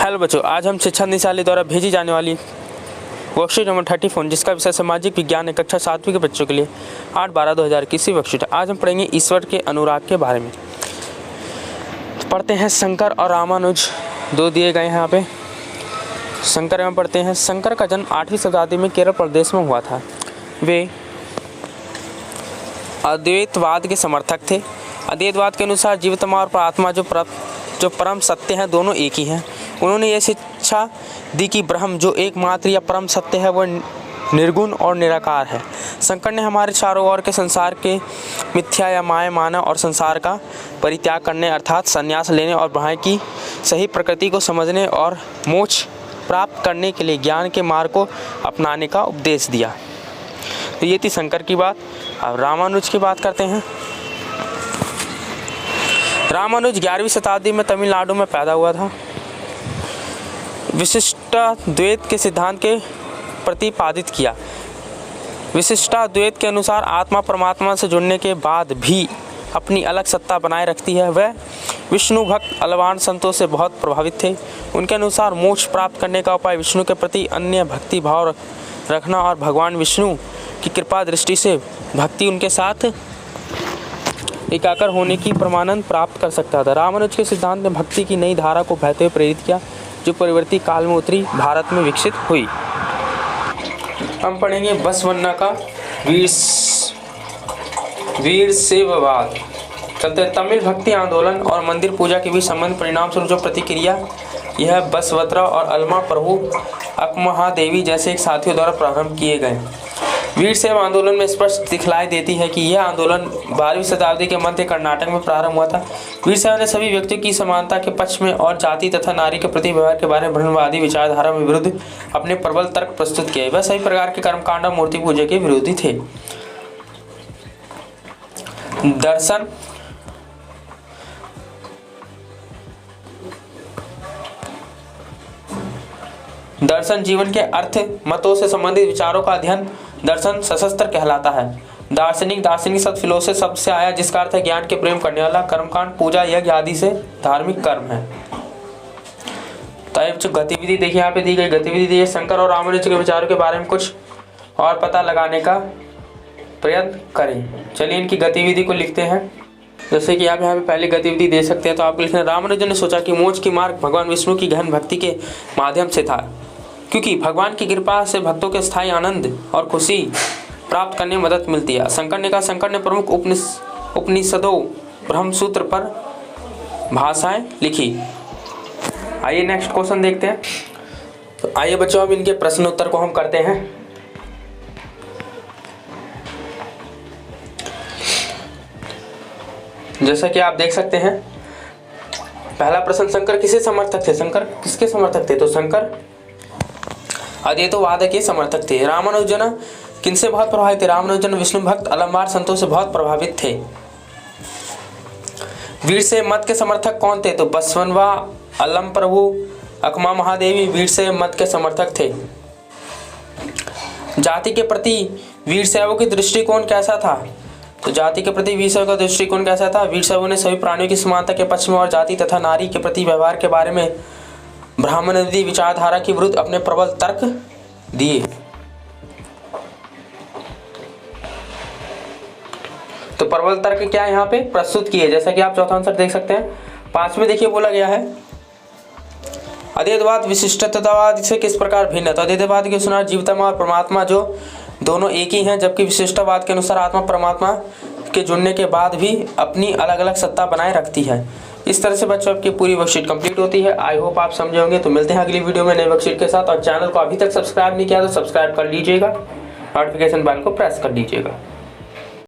Hello बच्चों, आज हम शिक्षा निदेशालय द्वारा भेजी जाने वाली वर्कशीट नंबर 34 जिसका विषय सामाजिक विज्ञान है कक्षा 7वीं के बच्चों के लिए 8/12/2021 की वर्कशीट है। आज हम पढ़ेंगे ईश्वर के अनुराग के बारे में। तो पढ़ते हैं शंकर और रामानुज, दो दिए गए हैं यहाँ पे। शंकर में पढ़ते हैं, शंकर का जन्म 8वीं शताब्दी में केरल प्रदेश में हुआ था। वे अद्वैतवाद के समर्थक थे। अद्वैतवाद के अनुसार जीवात्मा और आत्मा जो परम सत्य हैं दोनों एक ही हैं। उन्होंने यह शिक्षा दी कि ब्रह्म जो एकमात्र या परम सत्य है वह निर्गुण और निराकार है। शंकर ने हमारे चारों ओर के संसार के मिथ्या या माया मानव और संसार का परित्याग करने अर्थात संन्यास लेने और ब्रह्म की सही प्रकृति को समझने और मोक्ष प्राप्त करने के लिए ज्ञान के मार्ग को अपनाने का उपदेश दिया। तो ये थी शंकर की बात। अब रामानुज की बात करते हैं। रामानुज 11वीं शताब्दी में तमिलनाडु में पैदा हुआ था। विशिष्टाद्वैत के सिद्धांत के प्रतिपादित किया। विशिष्टाद्वैत के अनुसार आत्मा परमात्मा से जुड़ने के बाद भी अपनी अलग सत्ता बनाए रखती है। वह विष्णु भक्त अलवान संतों से बहुत प्रभावित थे। उनके अनुसार मोक्ष प्राप्त करने का उपाय विष्णु के प्रति अन्य भक्ति भाव रखना और भगवान विष्णु की कृपा दृष्टि से भक्ति उनके साथ एकाकार होने की प्रमाणन प्राप्त कर सकता था। रामानुज के सिद्धांत ने भक्ति की नई धारा को बहते हुए प्रेरित किया जो परिवर्ती काल में उत्तरी भारत में विकसित हुई। हम पढ़ेंगे बसवन्ना का वीर शैववाद। चलते तमिल भक्ति आंदोलन और मंदिर पूजा के बीच संबंध परिणाम स्वरूप जो प्रतिक्रिया यह बसवत्रा और अल्मा प्रभु अकमहादेवी जैसे एक साथियों द्वारा प्रारंभ किए गए। वीरशैव आंदोलन में स्पष्ट दिखलाई देती है कि यह आंदोलन 12वीं शताब्दी के मध्य कर्नाटक में प्रारंभ हुआ था। वीरशैव ने सभी व्यक्तियों की समानता के पक्ष में और जाति तथा नारी के प्रति व्यवहार के बारे में ब्रह्मवादी विचारधारा में विरुद्ध अपने प्रबल तर्क प्रस्तुत किए। वह सभी प्रकार के कर्मकांड और मूर्ति पूजा के विरोधी थे। दर्शन जीवन के अर्थ मतों से संबंधित विचारों का अध्ययन दर्शन शास्त्र कहलाता है। दार्शनिक शब्द फिलोसफी शब्द से आया जिसका अर्थ है ज्ञान के प्रेम करने वाला। कर्मकांड पूजा यज्ञ आदि से धार्मिक कर्म है। तो जो गतिविधि देखिए यहाँ पे दी गई गतिविधि दी है शंकर और रामानुज के विचारों के बारे में कुछ और पता लगाने का प्रयत्न करें। चलिए इनकी गतिविधि को लिखते हैं। जैसे कि आप यहाँ पे पहले गतिविधि दे सकते हैं। तो आपको लिखना है, रामानुज ने सोचा कि मोक्ष की मार्ग भगवान विष्णु की गहन भक्ति के माध्यम से था, क्योंकि भगवान की कृपा से भक्तों के स्थायी आनंद और खुशी प्राप्त करने में मदद मिलती है। शंकर ने कहा, शंकर ने प्रमुख उपनिषदों ब्रह्मसूत्र पर भाषाएं लिखी। आइए नेक्स्ट क्वेश्चन देखते हैं। तो आइए बच्चों अब इनके प्रश्न उत्तर को हम करते हैं। जैसा कि आप देख सकते हैं, पहला प्रश्न, शंकर किसे समर्थक थे? शंकर किसके समर्थक थे? तो शंकर अद्वैतवाद के समर्थक थे। रामानुजन किनसे बहुत प्रभावित थे? रामानुजन विष्णु भक्त अलंबार संतों से बहुत प्रभावित थे। वीरशैव मत के समर्थक कौन थे? तो बसवन्ना, अलम प्रभु, अकमा महादेवी वीरशैव मत के समर्थक थे। जाति के प्रति वीरशैवों की दृष्टिकोण कैसा था? तो जाति के प्रति वीरशैव का दृष्टिकोण कैसा था? वीरशैवों ने सभी प्राणियों की समानता के पक्ष में और जाति तथा नारी के प्रति व्यवहार के बारे में ब्राह्मणवादी विचारधारा के विरुद्ध अपने प्रबल तर्क दिए। तो प्रबल तर्क क्या यहाँ पे प्रस्तुत किए, जैसा कि आप चौथा आंसर देख सकते हैं। 5 में देखिए बोला गया है, अद्वैतवाद विशिष्टतावाद से किस प्रकार भिन्न है? तो अद्वैतवाद के अनुसार जीवात्मा और परमात्मा जो दोनों एक ही हैं, जबकि विशिष्टवाद के अनुसार आत्मा परमात्मा के जुड़ने के बाद भी अपनी अलग अलग सत्ता बनाए रखती है। इस तरह से बच्चों आपकी पूरी वर्कशीट कंप्लीट होती है। आई होप आप समझे होंगे। तो मिलते हैं अगली वीडियो में नई वर्कशीट के साथ। और चैनल को अभी तक सब्सक्राइब नहीं किया तो सब्सक्राइब कर लीजिएगा, नोटिफिकेशन बेल को प्रेस कर लीजिएगा।